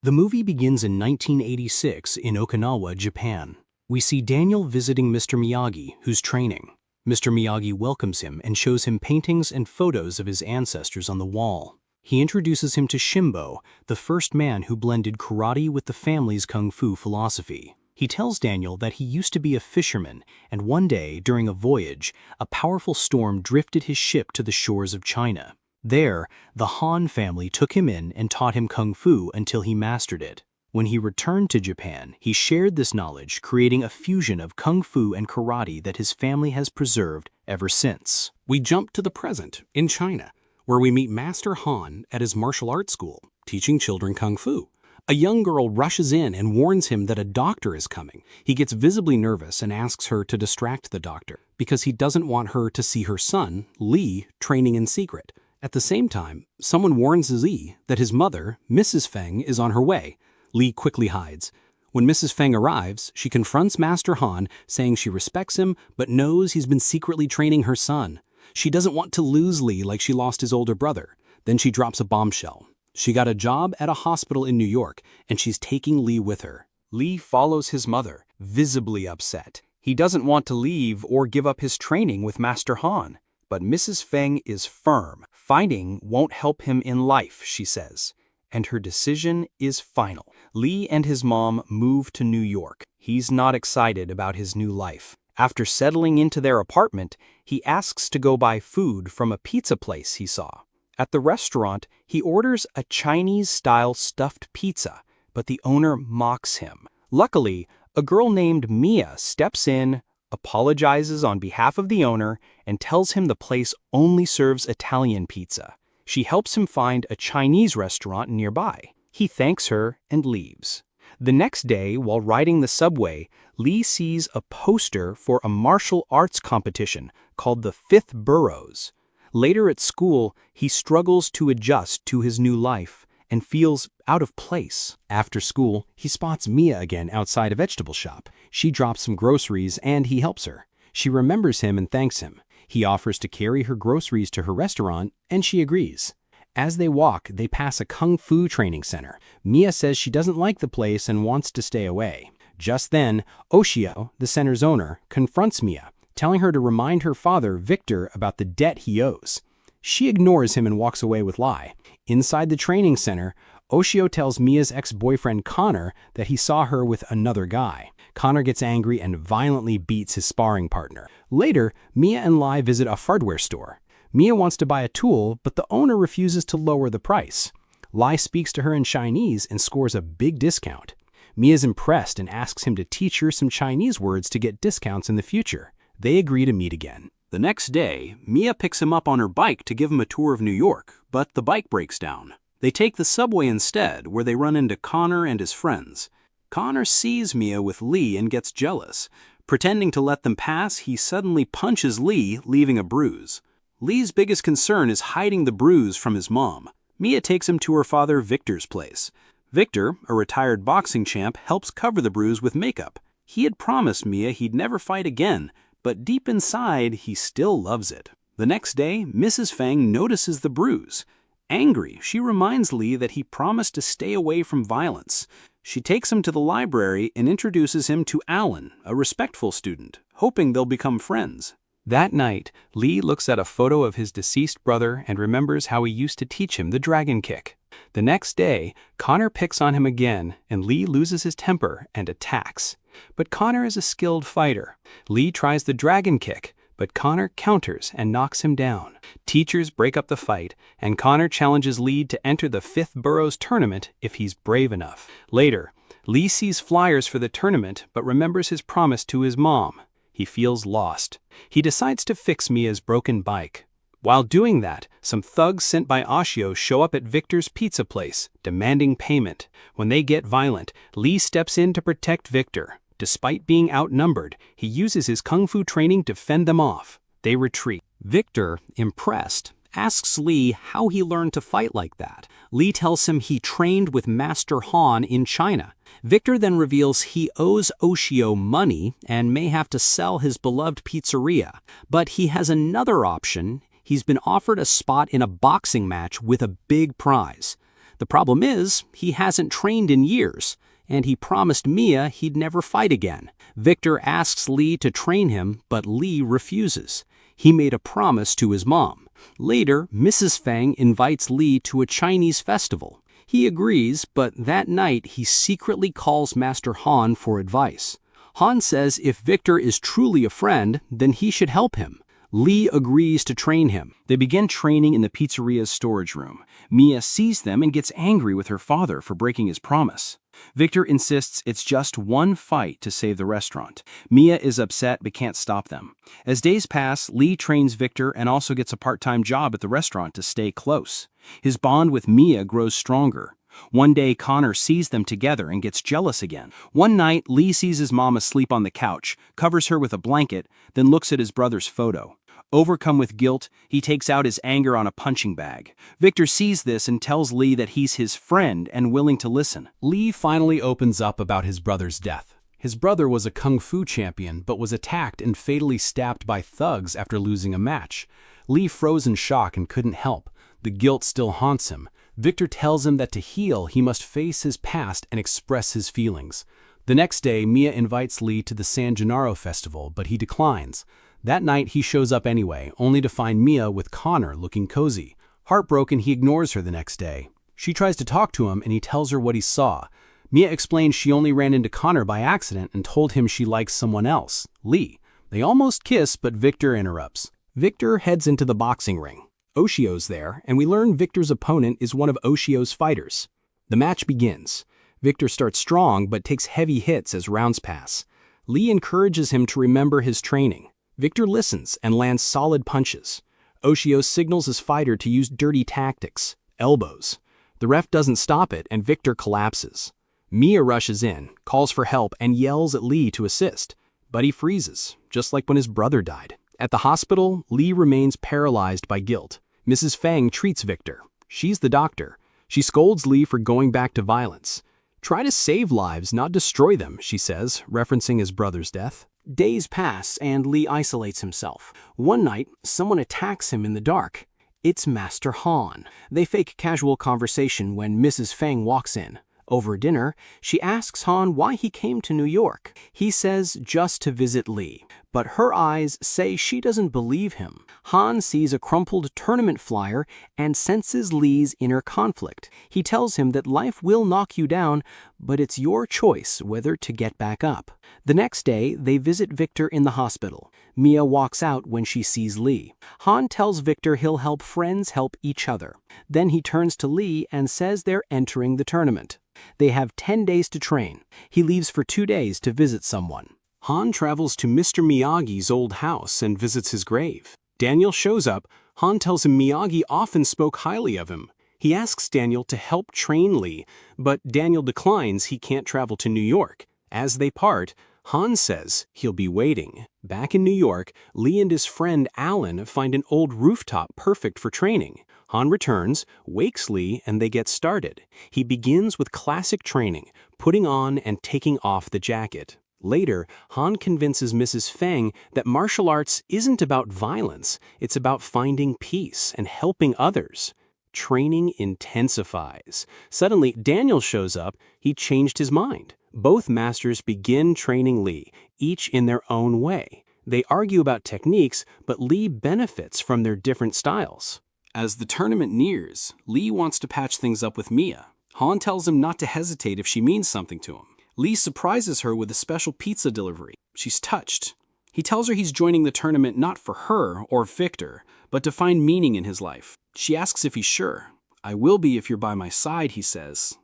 The movie begins in 1986 in Okinawa, Japan. We see Daniel visiting Mr. Miyagi, who's training. Mr. Miyagi welcomes him and shows him paintings and photos of his ancestors on the wall. He introduces him to Shimbo, the first man who blended karate with the family's kung fu philosophy. He tells Daniel that he used to be a fisherman, and one day, during a voyage, a powerful storm drifted his ship to the shores of China. There, the Han family took him in and taught him kung fu until he mastered it. When he returned to Japan, he shared this knowledge, creating a fusion of kung fu and karate that his family has preserved ever since. We jump to the present, in China, where we meet Master Han at his martial arts school, teaching children kung fu. A young girl rushes in and warns him that a doctor is coming. He gets visibly nervous and asks her to distract the doctor, because he doesn't want her to see her son, Li, training in secret. At the same time, someone warns Li that his mother, Mrs. Feng, is on her way. Li quickly hides. When Mrs. Feng arrives, she confronts Master Han, saying she respects him but knows he's been secretly training her son. She doesn't want to lose Li like she lost his older brother. Then she drops a bombshell. She got a job at a hospital in New York, and she's taking Li with her. Li follows his mother, visibly upset. He doesn't want to leave or give up his training with Master Han. But Mrs. Feng is firm. Fighting won't help him in life, she says. And her decision is final. Li and his mom move to New York. He's not excited about his new life. After settling into their apartment, he asks to go buy food from a pizza place he saw. At the restaurant, he orders a Chinese-style stuffed pizza, but the owner mocks him. Luckily, a girl named Mia steps in, apologizes on behalf of the owner, and tells him the place only serves Italian pizza. She helps him find a Chinese restaurant nearby. He thanks her and leaves. The next day, while riding the subway, Li sees a poster for a martial arts competition called the Fifth Boroughs. Later at school, he struggles to adjust to his new life and feels out of place. After school, he spots Mia again outside a vegetable shop. She drops some groceries and he helps her. She remembers him and thanks him. He offers to carry her groceries to her restaurant, and she agrees. As they walk, they pass a kung fu training center. Mia says she doesn't like the place and wants to stay away. Just then, Oshio, the center's owner, confronts Mia, telling her to remind her father, Victor, about the debt he owes. She ignores him and walks away with Lai. Inside the training center, Oshio tells Mia's ex-boyfriend Connor that he saw her with another guy. Connor gets angry and violently beats his sparring partner. Later, Mia and Lai visit a hardware store. Mia wants to buy a tool, but the owner refuses to lower the price. Lai speaks to her in Chinese and scores a big discount. Mia's impressed and asks him to teach her some Chinese words to get discounts in the future. They agree to meet again. The next day, Mia picks him up on her bike to give him a tour of New York, but the bike breaks down. They take the subway instead, where they run into Connor and his friends. Connor sees Mia with Li and gets jealous. Pretending to let them pass, he suddenly punches Li, leaving a bruise. Li's biggest concern is hiding the bruise from his mom. Mia takes him to her father Victor's place. Victor, a retired boxing champ, helps cover the bruise with makeup. He had promised Mia he'd never fight again, but deep inside, he still loves it. The next day, Mrs. Feng notices the bruise. Angry, she reminds Li that he promised to stay away from violence. She takes him to the library and introduces him to Alan, a respectful student, hoping they'll become friends. That night, Li looks at a photo of his deceased brother and remembers how he used to teach him the dragon kick. The next day, Connor picks on him again, and Li loses his temper and attacks. But Connor is a skilled fighter. Li tries the dragon kick, but Connor counters and knocks him down. Teachers break up the fight, and Connor challenges Li to enter the Fifth Boroughs tournament if he's brave enough. Later, Li sees flyers for the tournament but remembers his promise to his mom. He feels lost. He decides to fix Mia's broken bike. While doing that, some thugs sent by Oshio show up at Victor's pizza place, demanding payment. When they get violent, Li steps in to protect Victor. Despite being outnumbered, he uses his kung fu training to fend them off. They retreat. Victor, impressed, asks Li how he learned to fight like that. Li tells him he trained with Master Han in China. Victor then reveals he owes Oshio money and may have to sell his beloved pizzeria. But he has another option. He's been offered a spot in a boxing match with a big prize. The problem is, he hasn't trained in years, and he promised Mia he'd never fight again. Victor asks Lee to train him, but Lee refuses. He made a promise to his mom. Later, Mrs. Feng invites Lee to a Chinese festival. He agrees, but that night he secretly calls Master Han for advice. Han says if Victor is truly a friend, then he should help him. Lee agrees to train him. They begin training in the pizzeria's storage room. Mia sees them and gets angry with her father for breaking his promise. Victor insists it's just one fight to save the restaurant. Mia is upset but can't stop them. As days pass, Lee trains Victor and also gets a part-time job at the restaurant to stay close. His bond with Mia grows stronger. One day, Connor sees them together and gets jealous again. One night, Lee sees his mom asleep on the couch, covers her with a blanket, then looks at his brother's photo. Overcome with guilt, he takes out his anger on a punching bag. Victor sees this and tells Lee that he's his friend and willing to listen. Lee finally opens up about his brother's death. His brother was a kung fu champion, but was attacked and fatally stabbed by thugs after losing a match. Lee froze in shock and couldn't help. The guilt still haunts him. Victor tells him that to heal, he must face his past and express his feelings. The next day, Mia invites Lee to the San Gennaro festival, but he declines. That night, he shows up anyway, only to find Mia with Connor looking cozy. Heartbroken, he ignores her the next day. She tries to talk to him, and he tells her what he saw. Mia explains she only ran into Connor by accident and told him she likes someone else, Lee. They almost kiss, but Victor interrupts. Victor heads into the boxing ring. Oshio's there, and we learn Victor's opponent is one of Oshio's fighters. The match begins. Victor starts strong, but takes heavy hits as rounds pass. Lee encourages him to remember his training. Victor listens and lands solid punches. Oshio signals his fighter to use dirty tactics, elbows. The ref doesn't stop it, and Victor collapses. Mia rushes in, calls for help, and yells at Lee to assist. But he freezes, just like when his brother died. At the hospital, Lee remains paralyzed by guilt. Mrs. Feng treats Victor. She's the doctor. She scolds Lee for going back to violence. "Try to save lives, not destroy them," she says, referencing his brother's death. Days pass, and Lee isolates himself. One night, someone attacks him in the dark. It's Master Han. They fake casual conversation when Mrs. Feng walks in. Over dinner, she asks Han why he came to New York. He says just to visit Lee, but her eyes say she doesn't believe him. Han sees a crumpled tournament flyer and senses Lee's inner conflict. He tells him that life will knock you down, but it's your choice whether to get back up. The next day, they visit Victor in the hospital. Mia walks out when she sees Lee. Han tells Victor he'll help friends help each other. Then he turns to Lee and says they're entering the tournament. They have 10 days to train. He leaves for 2 days to visit someone. Han travels to Mr. Miyagi's old house and visits his grave. Daniel shows up. Han tells him Miyagi often spoke highly of him. He asks Daniel to help train Lee, but Daniel declines he can't travel to New York. As they part, Han says he'll be waiting. Back in New York, Lee and his friend Alan find an old rooftop perfect for training. Han returns, wakes Lee, and they get started. He begins with classic training, putting on and taking off the jacket. Later, Han convinces Mrs. Feng that martial arts isn't about violence, it's about finding peace and helping others. Training intensifies. Suddenly, Daniel shows up. He changed his mind. Both masters begin training Lee, each in their own way. They argue about techniques, but Lee benefits from their different styles. As the tournament nears, Lee wants to patch things up with Mia. Han tells him not to hesitate if she means something to him. Lee surprises her with a special pizza delivery. She's touched. He tells her he's joining the tournament not for her or Victor, but to find meaning in his life. She asks if he's sure. "I will be if you're by my side," he says.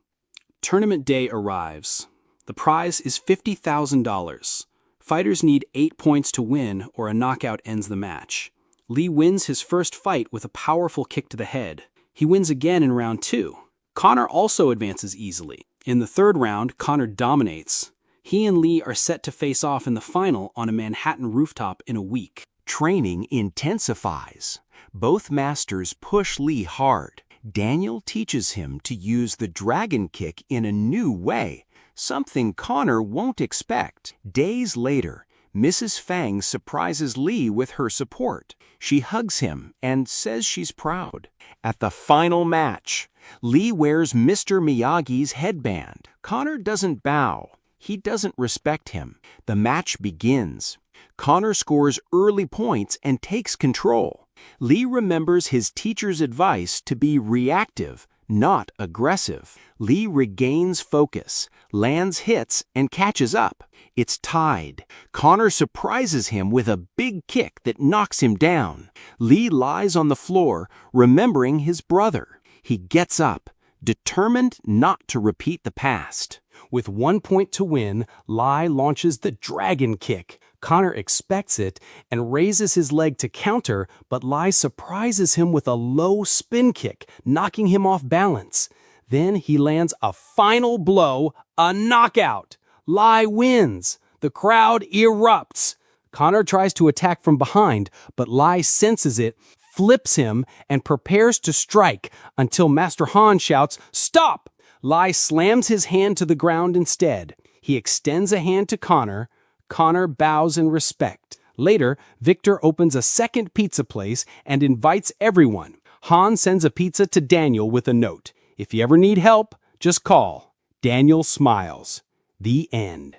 Tournament day arrives. The prize is $50,000. Fighters need 8 points to win or a knockout ends the match. Lee wins his first fight with a powerful kick to the head. He wins again in round 2. Connor also advances easily. In the third round, Connor dominates. He and Lee are set to face off in the final on a Manhattan rooftop in a week. Training intensifies. Both masters push Lee hard. Daniel teaches him to use the dragon kick in a new way, something Connor won't expect. Days later, Mrs. Fang surprises Lee with her support. She hugs him and says she's proud. At the final match, Lee wears Mr. Miyagi's headband. Connor doesn't bow. He doesn't respect him. The match begins. Connor scores early points and takes control. Lee remembers his teacher's advice to be reactive, not aggressive. Lee regains focus, lands hits, and catches up. It's tied. Connor surprises him with a big kick that knocks him down. Lee lies on the floor, remembering his brother. He gets up, determined not to repeat the past. With 1 point to win, Lee launches the dragon kick. Connor expects it and raises his leg to counter, but Lee surprises him with a low spin kick, knocking him off balance. Then he lands a final blow, a knockout. Lee wins. The crowd erupts. Connor tries to attack from behind, but Lee senses it, flips him, and prepares to strike until Master Han shouts, "Stop!" Lee slams his hand to the ground instead. He extends a hand to Connor. Connor bows in respect. Later, Victor opens a second pizza place and invites everyone. Han sends a pizza to Daniel with a note. "If you ever need help, just call." Daniel smiles. The end.